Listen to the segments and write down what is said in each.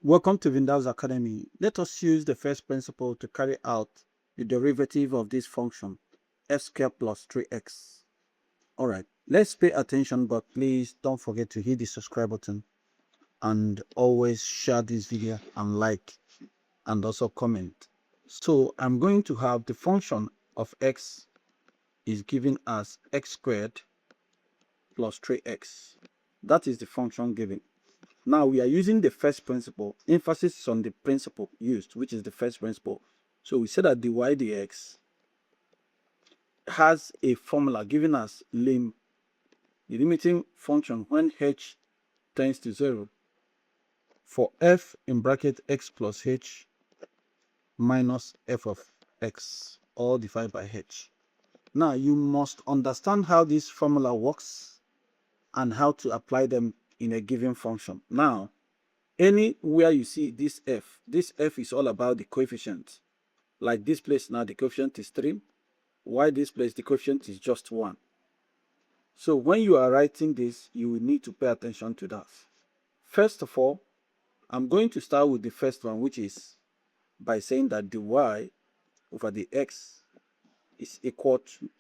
Welcome to VINDAL'S Academy. Let us use the first principle to carry out the derivative of this function, f squared plus 3x. Alright, let's pay attention, but please don't forget to hit the subscribe button and always share this video and like and also comment. So I'm going to have the function of x is given as x squared plus 3x. That is the function given. Now we are using the first principle. Emphasis is on the principle used, which is the first principle. So we said that dy dx has a formula given as the limiting function when h tends to 0 for f in bracket x plus h minus f of x, all divided by h. Now you must understand how this formula works and how to apply them in a given function. Now, anywhere you see this f is all about the coefficient. Like this place now, the coefficient is 3, while this place the coefficient is just 1. So when you are writing this, you will need to pay attention to that. First of all, I'm going to start with the first one, which is by saying that the y over the x is equal to,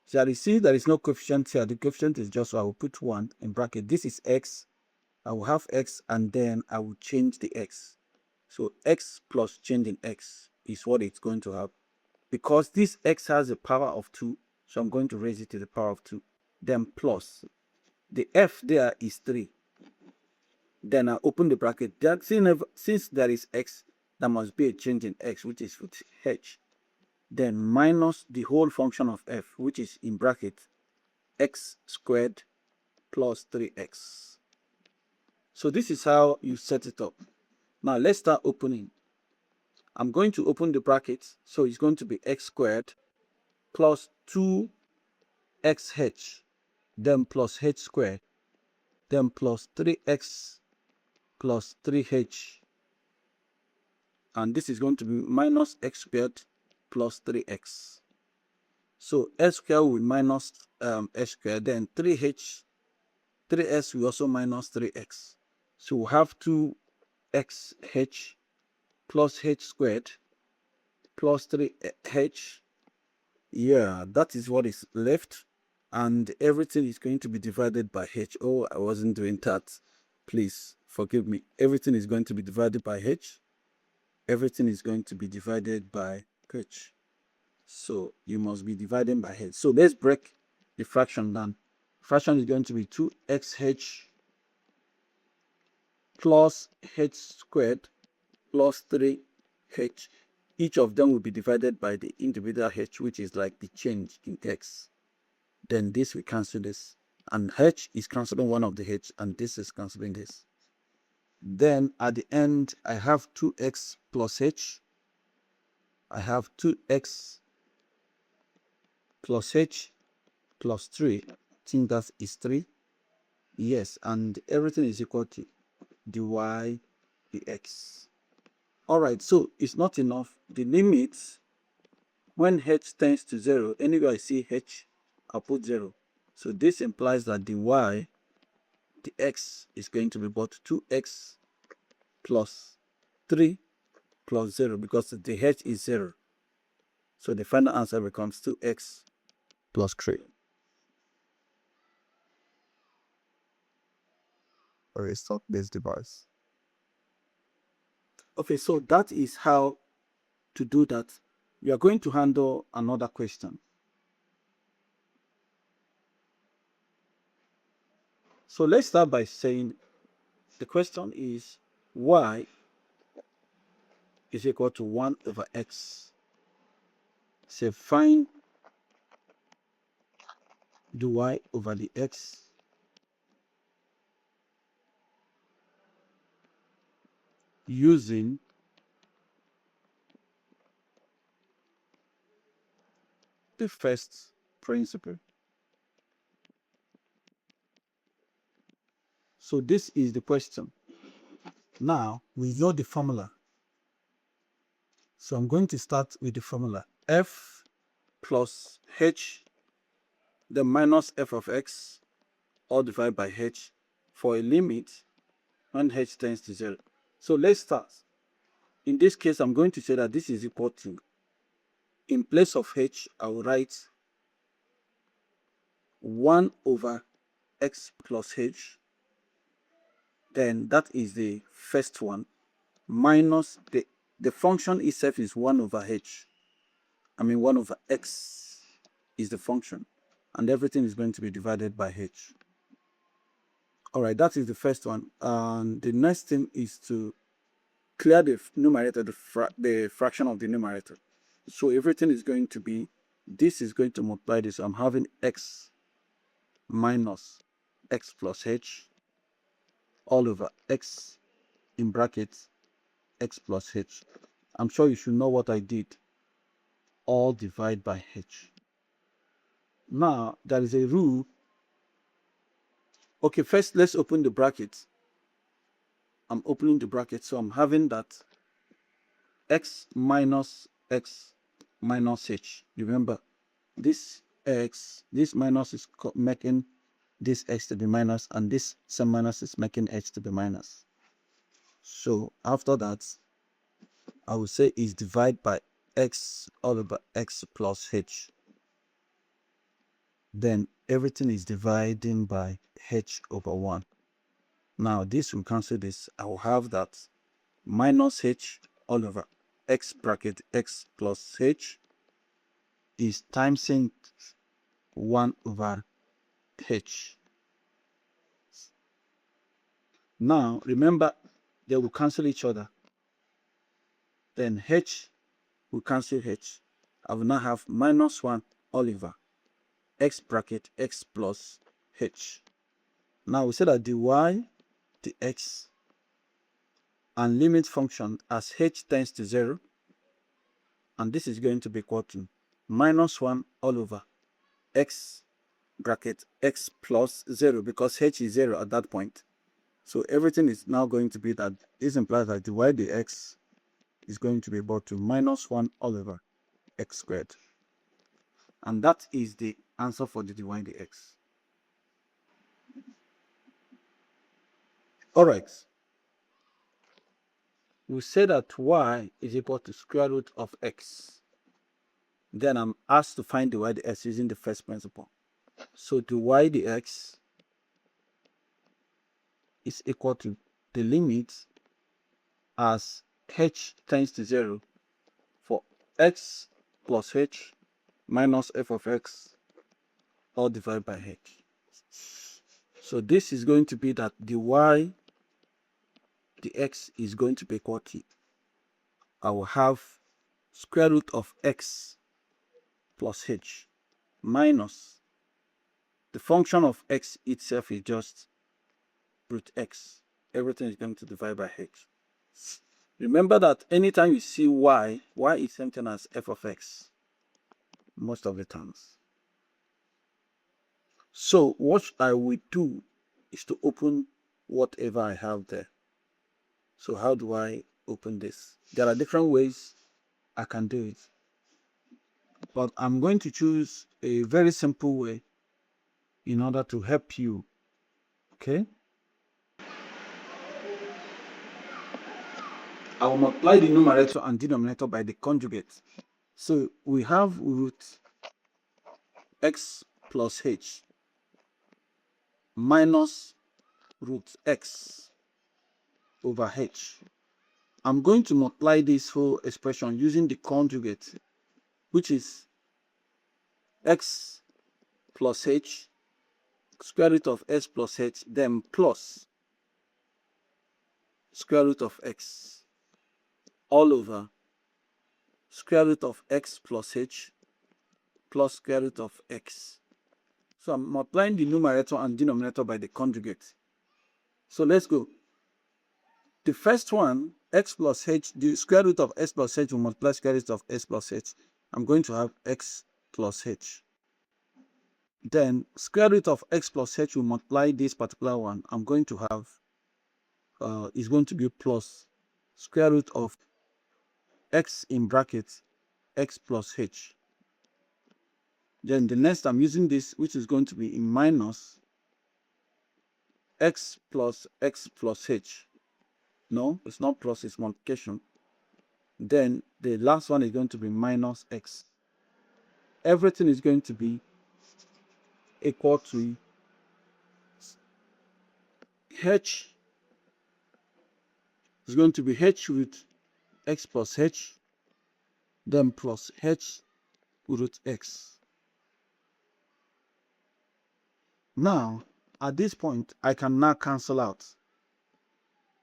so you see there is no coefficient here. The coefficient is just, so I will put 1 in bracket. This is x. I will have x and then I will change the x. So x plus changing x is what it's going to have. Because this x has a power of 2, so I'm going to raise it to the power of 2. Then plus the f there is 3. Then I open the bracket. That since there is x, there must be a change in x, which is with h. Then minus the whole function of f, which is in bracket x squared plus 3x. So this is how you set it up. Now let's start opening. I'm going to open the bracket, so it's going to be x squared plus 2xh, then plus h squared, then plus 3x plus 3h, and this is going to be minus x squared plus 3x. So x squared will minus h squared, then 3s will also minus 3x. So we have 2xh plus h squared plus 3h. Yeah, that is what is left, and everything is going to be divided by h. Oh, I wasn't doing that. Please forgive me. Everything is going to be divided by h. Everything is going to be divided by h. So you must be dividing by h. So let's break the fraction down. Fraction is going to be 2xh plus h squared plus 3h. Each of them will be divided by the individual h, which is like the change in x. Then this will cancel this, and h is cancelling one of the h, and this is cancelling this. Then at the end, I have 2x plus h. I have 2x plus h plus 3. I think that is 3. Yes, and everything is equal to dy dx. All right, so it's not enough. The limit, when h tends to 0, anywhere I see h, I'll put 0. So this implies that the y, the x, is going to be about 2x plus 3 plus 0, because the h is 0. So the final answer becomes 2x plus 3. Or a stock-based device. Okay, so that is how to do that. We are going to handle another question. So let's start by saying the question is y is equal to 1 over x. So find the y over the x using the first principle. So this is the question. Now we know the formula. So I'm going to start with the formula. F plus h, the minus f of x, all divided by h, for a limit when h tends to 0. So let's start. In this case, I'm going to say that this is equal to, in place of h, I will write 1 over x plus h. Then that is the first one, minus the function itself is 1 over h. 1 over x is the function, and everything is going to be divided by h. All right, that is the first one. And the next thing is to clear the numerator, the fraction of the numerator. So everything is going to be, this is going to multiply this. So I'm having x minus x plus h all over x in brackets x plus h. I'm sure you should know what I did. All divide by h. Now, there is a rule. Okay, first let's open the bracket. I'm opening the bracket, so I'm having that x minus h. Remember, this minus is making this x to be minus, and this same minus is making h to be minus. So after that, I will say is divided by x all over x plus h. Then everything is dividing by h over 1. Now this will cancel this. I will have that minus h all over x bracket x plus h is timesing 1 over h. Now remember, they will cancel each other. Then h will cancel h. I will now have minus 1 all over x bracket x plus h. Now we say that the y, the x, and limit function as h tends to 0, and this is going to be equal to minus 1 all over x bracket x plus 0, because h is 0 at that point. So everything is now going to be that. This implies that the y dx is going to be equal to minus 1 all over x squared. And that is the answer for the dy dx. All right. We say that y is equal to square root of x. Then I'm asked to find the y dx using the first principle. So the y dx is equal to the limit as h tends to 0 for x plus h minus f of x all divided by h. So this is going to be that the y, the x is going to be equal to, I will have square root of x plus h minus the function of x itself is just root x. Everything is going to divide by h. Remember that anytime you see y is same thing as f of x most of the times. So what I will do is to open whatever I have there. So how do I open this? There are different ways I can do it, but I'm going to choose a very simple way in order to help you. Okay, I will multiply the numerator and denominator by the conjugate. So we have root x plus h minus root x over h. I'm going to multiply this whole expression using the conjugate, which is x plus h, square root of x plus h, then plus square root of x all over square root of x plus h plus square root of x. So I'm multiplying the numerator and denominator by the conjugate. So let's go. The first one, x plus h, the square root of x plus h will multiply square root of x plus h. I'm going to have x plus h. Then square root of x plus h will multiply this particular one. I'm going to have, is going to be plus square root of x in brackets x plus h. Then the next I'm using this, which is going to be in minus x plus h. No, it's not plus, it's multiplication. Then the last one is going to be minus x. Everything is going to be equal to h is going to be h root x plus h, then plus h root x. Now, at this point, I can now cancel out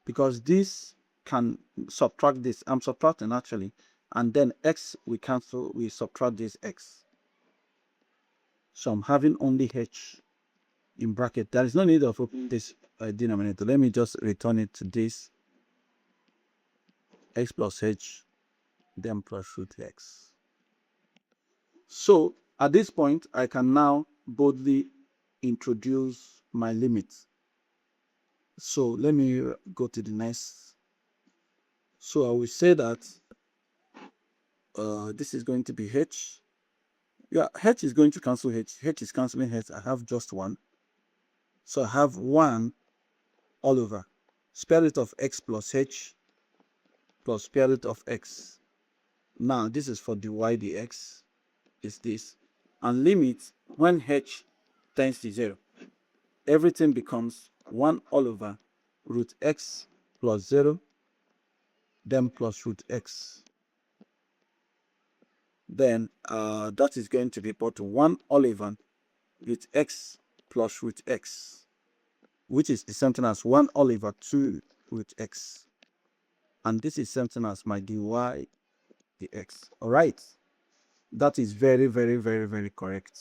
because this can subtract this. I'm subtracting actually, and then x we cancel, we subtract this x. So I'm having only h in bracket. There is no need of opening this denominator. Let me just return it to this x plus h, then plus root x. So at this point, I can now boldly introduce my limits. So let me go to the next. So I will say that this is going to be h. Yeah, h is going to cancel h. H is canceling h. I have just one. So I have 1 all over square root of x plus h plus square root of x. Now this is for dy dx is this. And limit when h tends to 0. Everything becomes 1 all over root x plus 0, then plus root x. Then that is going to be equal to 1 all over root x plus root x, which is the same thing as 1 all over 2 root x. And this is something as my dy dx. All right. That is very, very, very, very correct.